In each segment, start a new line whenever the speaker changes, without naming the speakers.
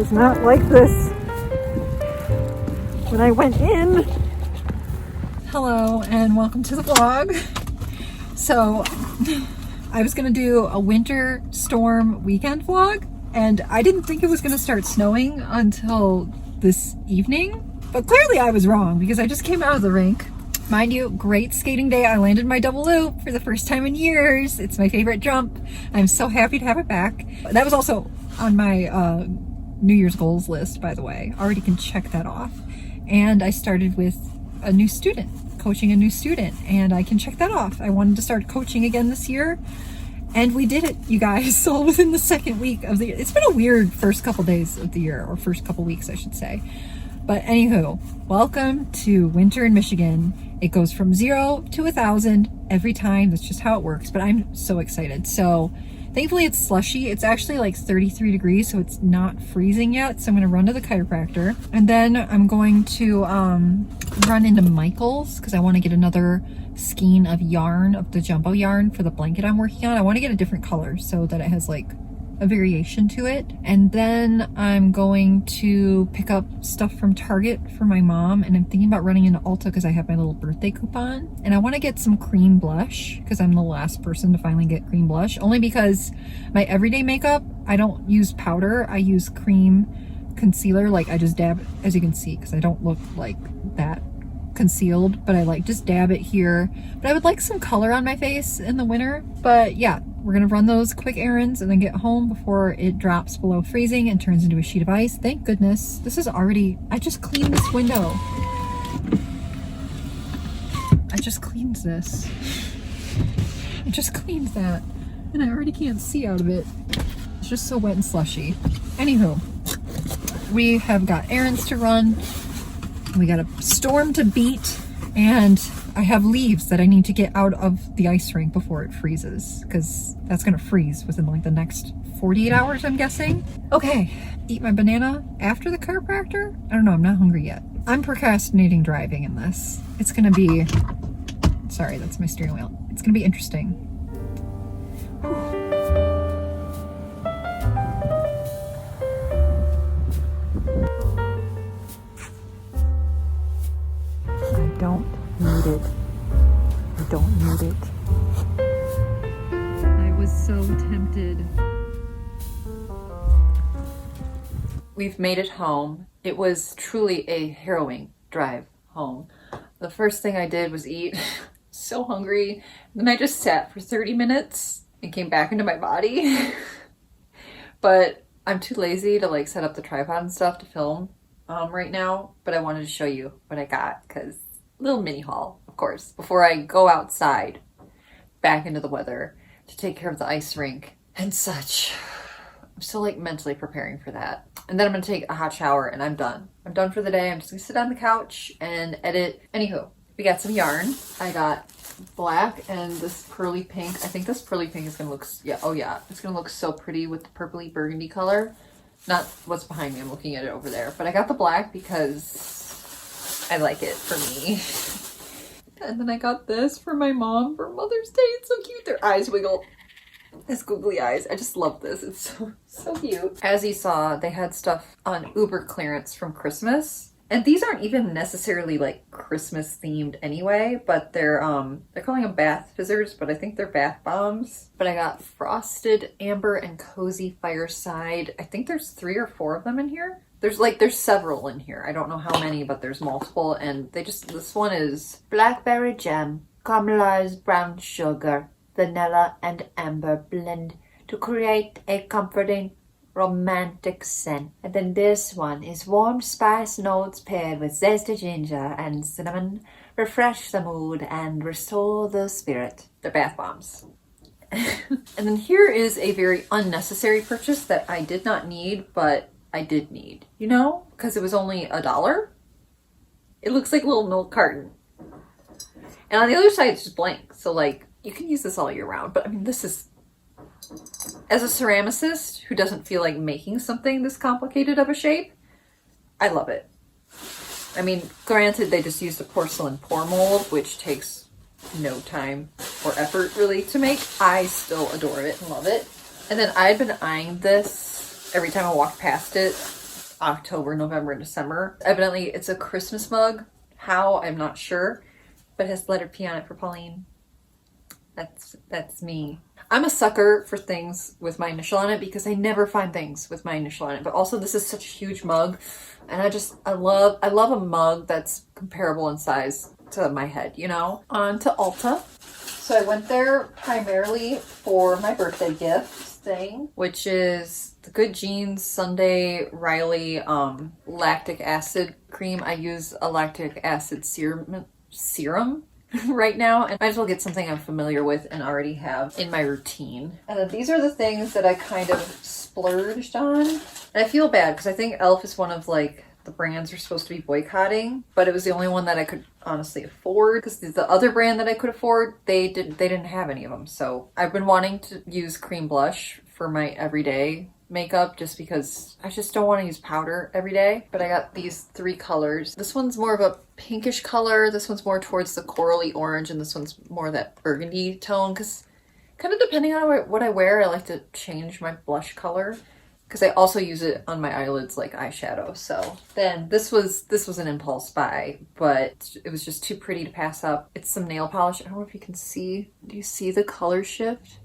was not like this when I went in. Hello and welcome to the vlog. So I was gonna do a winter storm weekend vlog and I didn't think it was gonna start snowing until this evening, but clearly I was wrong because I just came out of the rink. Mind you, great skating day. I landed my double loop for the first time in years. It's my favorite jump. I'm so happy to have it back. That was also on my New Year's goals list, by the way. Already can check that off. And I started with a new student, coaching a new student, and I can check that off. I wanted to start coaching again this year, and we did it, you guys. All within the second week of the year. It's been a weird first couple days of the year, or first couple weeks, I should say. But anywho, welcome to winter in Michigan. It goes from 0 to 1,000 every time. That's just how it works, but I'm so excited. So thankfully it's slushy. It's actually like 33 degrees, so it's not freezing yet. So I'm gonna run to the chiropractor, and then I'm going to run into Michael's because I wanna get another skein of yarn, of the jumbo yarn for the blanket I'm working on. I wanna get a different color so that it has like a variation to it. And then I'm going to pick up stuff from Target for my mom, and I'm thinking about running into Ulta because I have my little birthday coupon, and I want to get some cream blush because I'm the last person to finally get cream blush, only because my everyday makeup, I don't use powder, I use cream concealer. Like I just dab, as you can see, because I don't look like that concealed, but I like just dab it here. But I would like some color on my face in the winter. But yeah, we're gonna run those quick errands and then get home before it drops below freezing and turns into a sheet of ice. Thank goodness. This is already, I just cleaned this window. I just cleaned this. I just cleaned that and I already can't see out of it. It's just so wet and slushy. Anywho, we have got errands to run. We got a storm to beat, and I have leaves that I need to get out of the ice rink before it freezes, because that's gonna freeze within like the next 48 hours, I'm guessing. Okay, eat my banana after the chiropractor? I don't know, I'm not hungry yet. I'm procrastinating driving in this. It's gonna be, sorry, that's my steering wheel. It's gonna be interesting. I don't need it. I don't need it. I was so tempted. We've made it home. It was truly a harrowing drive home. The first thing I did was eat. So hungry. Then I just sat for 30 minutes and came back into my body. But I'm too lazy to like set up the tripod and stuff to film right now. But I wanted to show you what I got, because little mini haul, of course, before I go outside back into the weather to take care of the ice rink and such. I'm still like mentally preparing for that. And then I'm gonna take a hot shower and I'm done. I'm done for the day. I'm just gonna sit on the couch and edit. Anywho, we got some yarn. I got black and this pearly pink. I think this pearly pink is gonna look, yeah, oh yeah, it's gonna look so pretty with the purpley burgundy color. Not what's behind me, I'm looking at it over there. But I got the black because I like it for me. And then I got this for my mom for Mother's Day. It's so cute. Their eyes wiggle. His googly eyes. I just love this. It's so cute. As you saw, they had stuff on Uber clearance from Christmas. And these aren't even necessarily like Christmas themed anyway, but they're calling them bath fizzers, but I think they're bath bombs. But I got frosted amber and cozy fireside. I think there's 3 or 4 of them in here. There's several in here. I don't know how many, but there's multiple. And this one is blackberry jam, caramelized brown sugar, vanilla and amber blend to create a comforting romantic scent. And then this one is warm spice notes paired with zesty ginger and cinnamon. Refresh the mood and restore the spirit. They're bath bombs. And then here is a very unnecessary purchase that I did not need, but I did need, you know, because it was only $1. It looks like a little milk carton. And on the other side, it's just blank. So like, you can use this all year round, but I mean, this is, as a ceramicist who doesn't feel like making something this complicated of a shape, I love it. I mean, granted, they just used a porcelain pour mold, which takes no time or effort really to make. I still adore it and love it. And then I'd been eyeing this every time I walked past it October, November, and December. Evidently, it's a Christmas mug. How? I'm not sure. But it has the letter P on it for Pauline. That's me. I'm a sucker for things with my initial on it because I never find things with my initial on it. But also, this is such a huge mug, and I love a mug that's comparable in size to my head, you know? On to Ulta. So I went there primarily for my birthday gift thing, which is the Good Genes Sunday Riley lactic acid cream. I use a lactic acid serum right now, and I might as well get something I'm familiar with and already have in my routine. And then these are the things that I kind of splurged on. And I feel bad because I think e.l.f. is one of like the brands are supposed to be boycotting, but it was the only one that I could honestly afford because the other brand that I could afford, they didn't have any of them. So I've been wanting to use cream blush for my everyday makeup just because I just don't want to use powder every day. But I got these 3 colors. This one's more of a pinkish color, this one's more towards the corally orange, and this one's more that burgundy tone because kind of depending on what I wear, I like to change my blush color because I also use it on my eyelids like eyeshadow. So then this was an impulse buy, but it was just too pretty to pass up. It's some nail polish. I don't know if you can see. Do you see the color shift?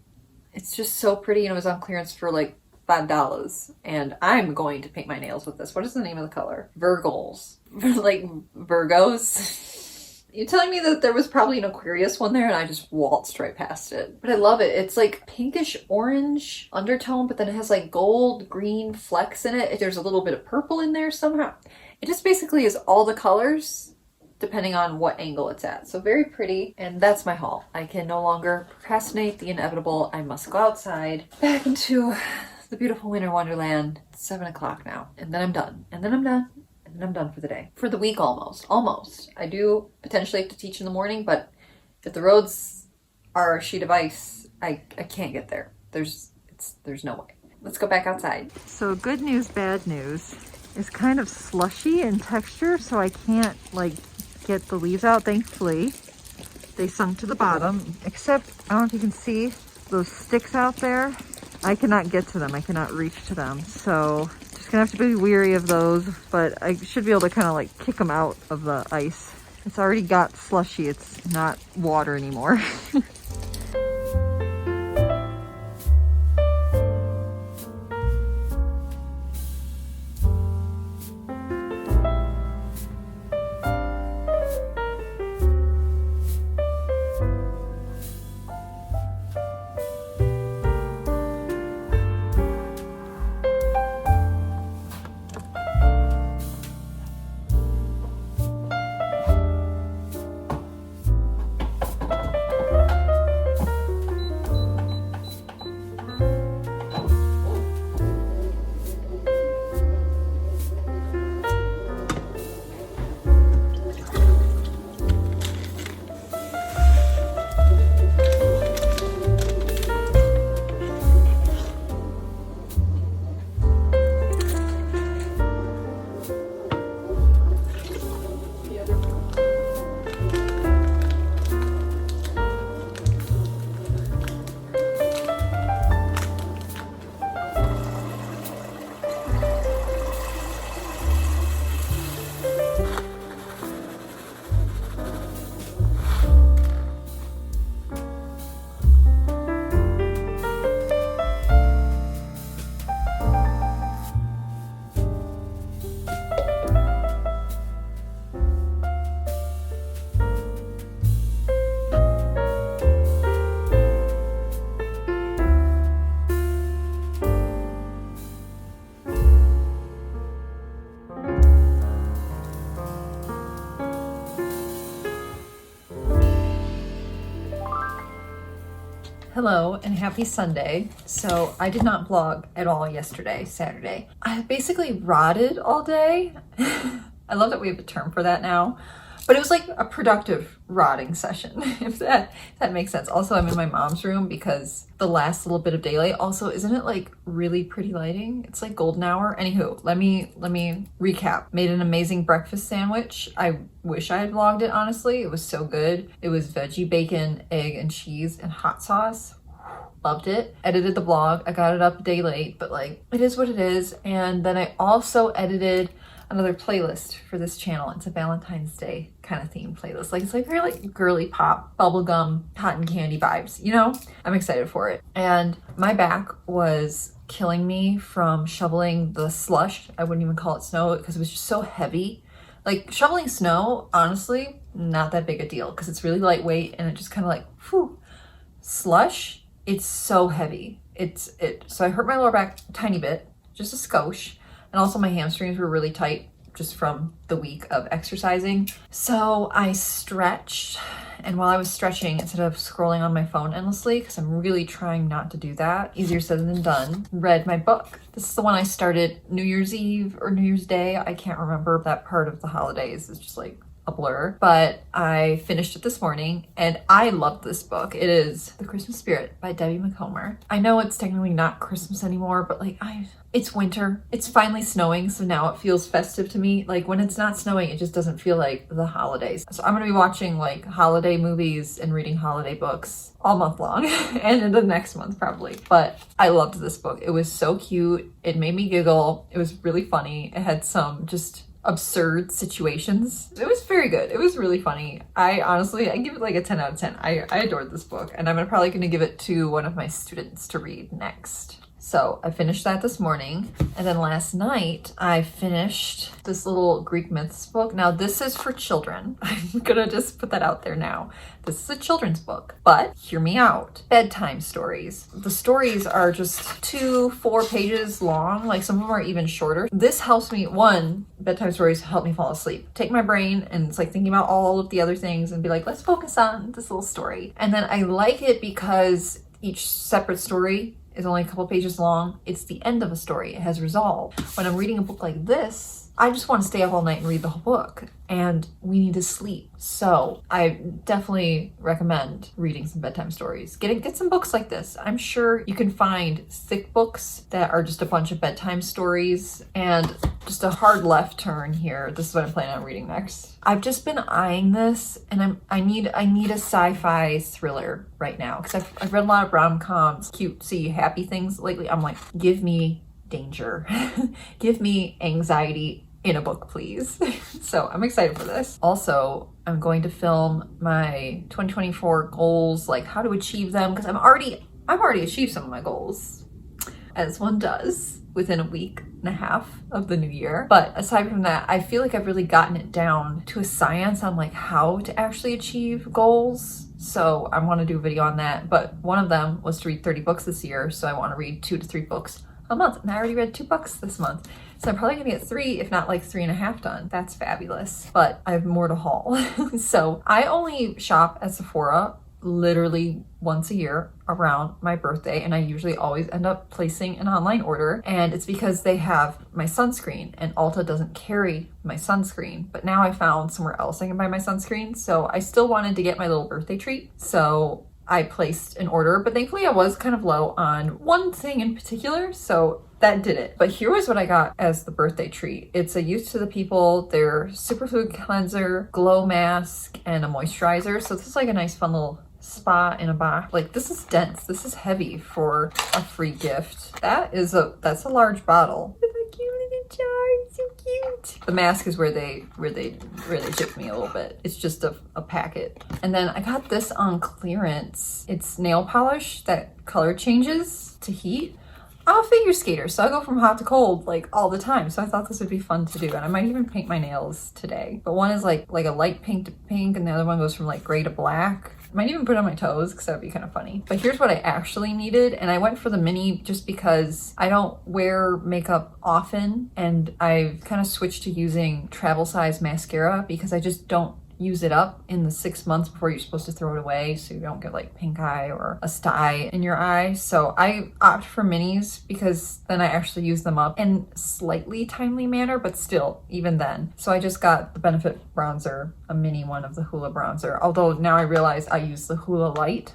It's just so pretty, and it was on clearance for like $5, and I'm going to paint my nails with this. What is the name of the color? Virgos. Like Virgos. You're telling me that there was probably an Aquarius one there and I just waltzed right past it. But I love it. It's like pinkish orange undertone, but then it has like gold, green flecks in it. There's a little bit of purple in there somehow. It just basically is all the colors depending on what angle it's at. So very pretty, and that's my haul. I can no longer procrastinate the inevitable. I must go outside, back into the beautiful winter wonderland. It's 7 o'clock now, and then I'm done, and then I'm done, and then I'm done for the day. For the week almost. I do potentially have to teach in the morning, but if the roads are a sheet of ice, I can't get there. There's no way. Let's go back outside. So good news, bad news. It's kind of slushy in texture, so I can't like get the leaves out. Thankfully, they sunk to the bottom, except I don't know if you can see those sticks out there. I cannot get to them. I cannot reach to them. So just gonna have to be weary of those, but I should be able to kind of like kick them out of the ice. It's already got slushy. It's not water anymore. Hello and happy Sunday. So I did not vlog at all yesterday, Saturday. I basically rotted all day. I love that we have a term for that now, but it was like a productive rotting session, if that makes sense. Also, I'm in my mom's room because the last little bit of daylight. Also, isn't it like really pretty lighting? It's like golden hour. Anywho, let me recap. Made an amazing breakfast sandwich. I wish I had vlogged it, honestly. It was so good. It was veggie, bacon, egg, and cheese and hot sauce. Loved it. Edited the vlog. I got it up a day late, but like, it is what it is. And then I also edited another playlist for this channel. It's a Valentine's Day kind of themed playlist. Like, it's like very like girly pop, bubblegum, cotton candy vibes, you know? I'm excited for it. And my back was killing me from shoveling the slush. I wouldn't even call it snow because it was just so heavy. Like, shoveling snow, honestly, not that big a deal because it's really lightweight and it just kind of like, whew. Slush, it's so heavy. So I hurt my lower back a tiny bit, just a skosh. And also my hamstrings were really tight just from the week of exercising. So I stretched, and while I was stretching, instead of scrolling on my phone endlessly, because I'm really trying not to do that, easier said than done, read my book. This is the one I started New Year's Eve or New Year's Day. I can't remember that part of the holidays. It's just like a blur, but I finished it this morning and I love this book. It is The Christmas Spirit by Debbie McComber. I know it's technically not Christmas anymore, but like it's winter. It's finally snowing, so now it feels festive to me. Like when it's not snowing, it just doesn't feel like the holidays. So I'm gonna be watching like holiday movies and reading holiday books all month long and into the next month probably. But I loved this book. It was so cute. It made me giggle. It was really funny. It had some just absurd situations. It was very good. It was really funny. I give it like a 10 out of 10. I adored this book, and I'm probably going to give it to one of my students to read next. So I finished that this morning, and then last night I finished this little Greek myths book. Now this is for children. I'm gonna just put that out there now. This is a children's book, but hear me out. Bedtime stories. The stories are just 2-4 pages long. Like some of them are even shorter. This helps me, bedtime stories help me fall asleep. Take my brain and it's like thinking about all of the other things and be like, let's focus on this little story. And then I like it because each separate story is only a couple pages long. It's the end of a story. It has resolve. When I'm reading a book like this, I just want to stay up all night and read the whole book, and we need to sleep. So I definitely recommend reading some bedtime stories. Get some books like this. I'm sure you can find thick books that are just a bunch of bedtime stories. And just a hard left turn here. This is what I'm planning on reading next. I've just been eyeing this, and I need a sci-fi thriller right now because I've read a lot of rom-coms, cutesy, happy things lately. I'm like, give me danger. Give me anxiety in a book, please. So I'm excited for this. Also, I'm going to film my 2024 goals, like how to achieve them, because I've already achieved some of my goals, as one does within a week and a half of the new year. But aside from that, I feel like I've really gotten it down to a science on like how to actually achieve goals. So I want to do a video on that. But one of them was to read 30 books this year. So I want to read 2 to 3 books a month. And I already read 2 books this month. So I'm probably gonna get 3, if not like 3.5 done. That's fabulous. But I have more to haul. So I only shop at Sephora literally once a year around my birthday, and I usually always end up placing an online order, and it's because they have my sunscreen, and Ulta doesn't carry my sunscreen. But now I found somewhere else I can buy my sunscreen, so I still wanted to get my little birthday treat, so I placed an order. But thankfully I was kind of low on one thing in particular, so that did it. But here was what I got as the birthday treat. It's a Youth to the People, their superfood cleanser, glow mask, and a moisturizer. So this is like a nice fun little spa in a box. Like, this is dense. This is heavy for a free gift. That's a large bottle. With a cute little jar. So cute. The mask is where they chipped me a little bit. It's just a packet. And then I got this on clearance. It's nail polish that color changes to heat. I'm a figure skater, so I go from hot to cold like all the time. So I thought this would be fun to do, and I might even paint my nails today. But one is like a light pink to pink, and the other one goes from like gray to black. I might even put it on my toes because that would be kind of funny. But here's what I actually needed, and I went for the mini just because I don't wear makeup often, and I've kind of switched to using travel size mascara because I just don't use it up in the 6 months before you're supposed to throw it away, so you don't get like pink eye or a sty in your eye. So I opt for minis because then I actually use them up in slightly timely manner, but still, even then. So I just got the Benefit bronzer, a mini one of the Hoola bronzer, although now I realize I use the Hoola Light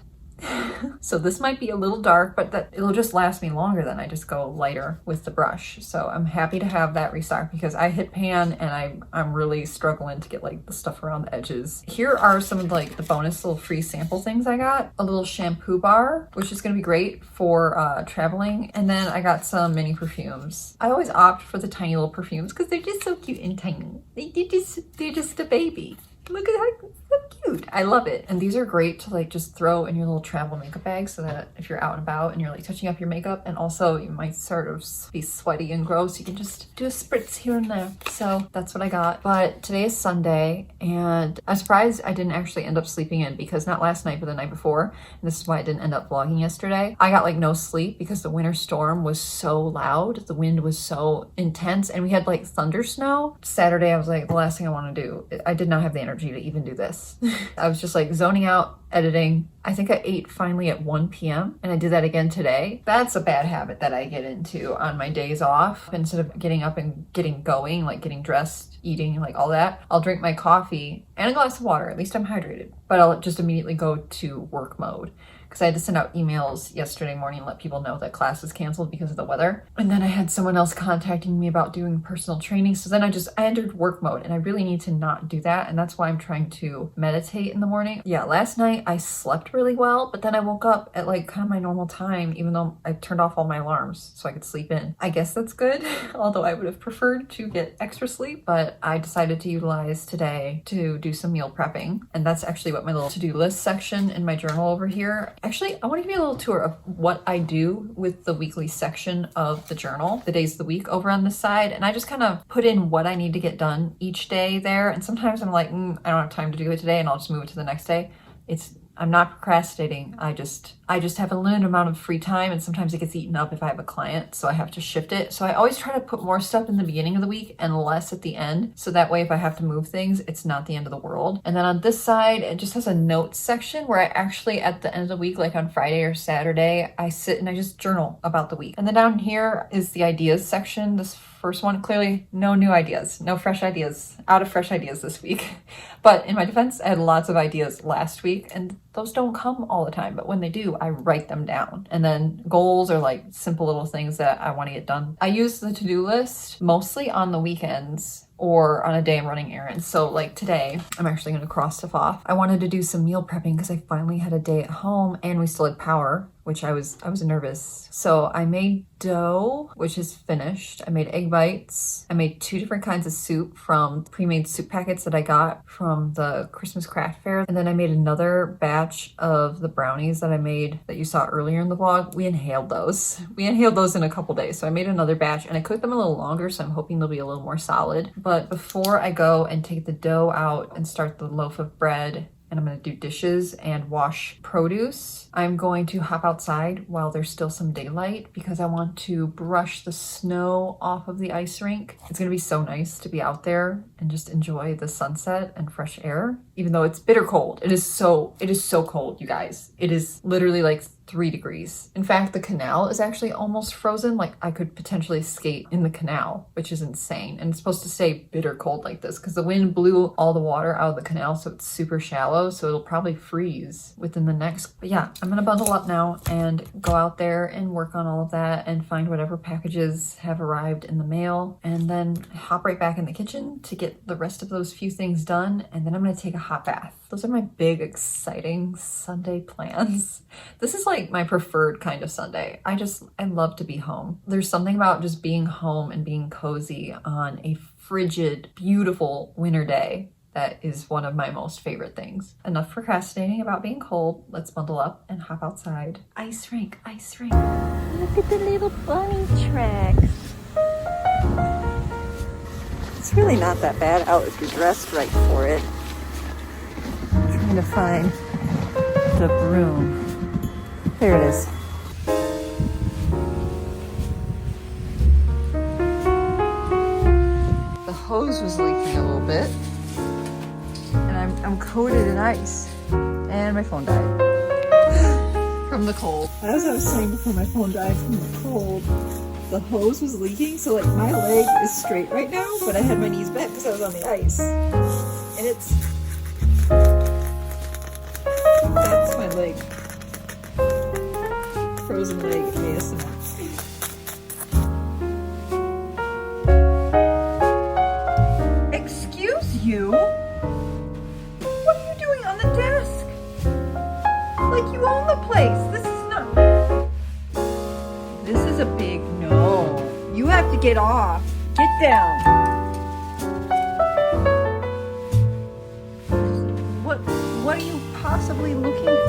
So this might be a little dark, but it'll just last me longer than I just go lighter with the brush. So I'm happy to have that restocked because I hit pan and I'm really struggling to get like the stuff around the edges. Here are some of like the bonus little free sample things I got. A little shampoo bar, which is gonna be great for traveling. And then I got some mini perfumes. I always opt for the tiny little perfumes because they're just so cute and tiny. They're just a baby. Look at how so cute. I love it. And these are great to like just throw in your little travel makeup bag so that if you're out and about and you're like touching up your makeup, and also you might sort of be sweaty and gross, you can just do a spritz here and there. So that's what I got. But today is Sunday and I'm surprised I didn't actually end up sleeping in, because not last night but the night before, and this is why I didn't end up vlogging yesterday. I got like no sleep because the winter storm was so loud. The wind was so intense and we had like thunder snow. Saturday I was like, the last thing I want to do, I did not have the energy to even do this. I was just like zoning out, editing. I think I ate finally at 1 p.m. and I did that again today. That's a bad habit that I get into on my days off. Instead of getting up and getting going, like getting dressed, eating, like all that, I'll drink my coffee and a glass of water. At least I'm hydrated. But I'll just immediately go to work mode, because I had to send out emails yesterday morning and let people know that class was canceled because of the weather. And then I had someone else contacting me about doing personal training. So then I entered work mode, and I really need to not do that. And that's why I'm trying to meditate in the morning. Yeah, last night I slept really well, but then I woke up at like kind of my normal time, even though I turned off all my alarms so I could sleep in. I guess that's good, although I would have preferred to get extra sleep, but I decided to utilize today to do some meal prepping. And that's actually what my little to-do list section in my journal over here. Actually, I want to give you a little tour of what I do with the weekly section of the journal, the days of the week over on this side. And I just kind of put in what I need to get done each day there. And sometimes I'm like, I don't have time to do it today, and I'll just move it to the next day. I'm not procrastinating. I just have a limited amount of free time, and sometimes it gets eaten up if I have a client, so I have to shift it. So I always try to put more stuff in the beginning of the week and less at the end. So that way, if I have to move things, it's not the end of the world. And then on this side, it just has a notes section where I actually, at the end of the week, like on Friday or Saturday, I sit and I just journal about the week. And then down here is the ideas section. This first one, clearly no new ideas, no fresh ideas, out of fresh ideas this week. But in my defense, I had lots of ideas last week, and those don't come all the time, but when they do, I write them down. And then goals are like simple little things that I want to get done. I use the to-do list mostly on the weekends or on a day I'm running errands. So like today, I'm actually going to cross stuff off. I wanted to do some meal prepping because I finally had a day at home and we still had power, which I was nervous. So I made dough, which is finished. I made egg bites. I made 2 different kinds of soup from pre-made soup packets that I got from the Christmas craft fair. And then I made another batch of the brownies that I made that you saw earlier in the vlog. We inhaled those. In a couple days. So I made another batch and I cooked them a little longer, so I'm hoping they'll be a little more solid. But before I go and take the dough out and start the loaf of bread, and I'm going to do dishes and wash produce, I'm going to hop outside while there's still some daylight because I want to brush the snow off of the ice rink. It's going to be so nice to be out there and just enjoy the sunset and fresh air, even though it's bitter cold. It is so cold, you guys. It is literally like 3 degrees. In fact, the canal is actually almost frozen. Like I could potentially skate in the canal, which is insane. And it's supposed to stay bitter cold like this because the wind blew all the water out of the canal, so it's super shallow. So it'll probably freeze within the next. But yeah, I'm gonna bundle up now and go out there and work on all of that and find whatever packages have arrived in the mail, and then hop right back in the kitchen to get the rest of those few things done. And then I'm gonna take a hot bath. Those are my big, exciting Sunday plans. This is like my preferred kind of Sunday. I love to be home. There's something about just being home and being cozy on a frigid, beautiful winter day that is one of my most favorite things. Enough procrastinating about being cold. Let's bundle up and hop outside. Ice rink, ice rink.
Look at the little bunny tracks.
It's really not that bad out if you're dressed right for it. Trying to find the broom. There it is. The hose was leaking a little bit, and I'm coated in ice, and my phone died from the cold. As I was saying before, my phone died from the cold. The hose was leaking, so like my leg is straight right now, but I had my knees bent because I was on the ice, and that's my leg. frozen leg ASMR. Excuse you? What are you doing on the desk? Like you own the place. This is not... This is a big no. You have to get off. Get down. What are you possibly looking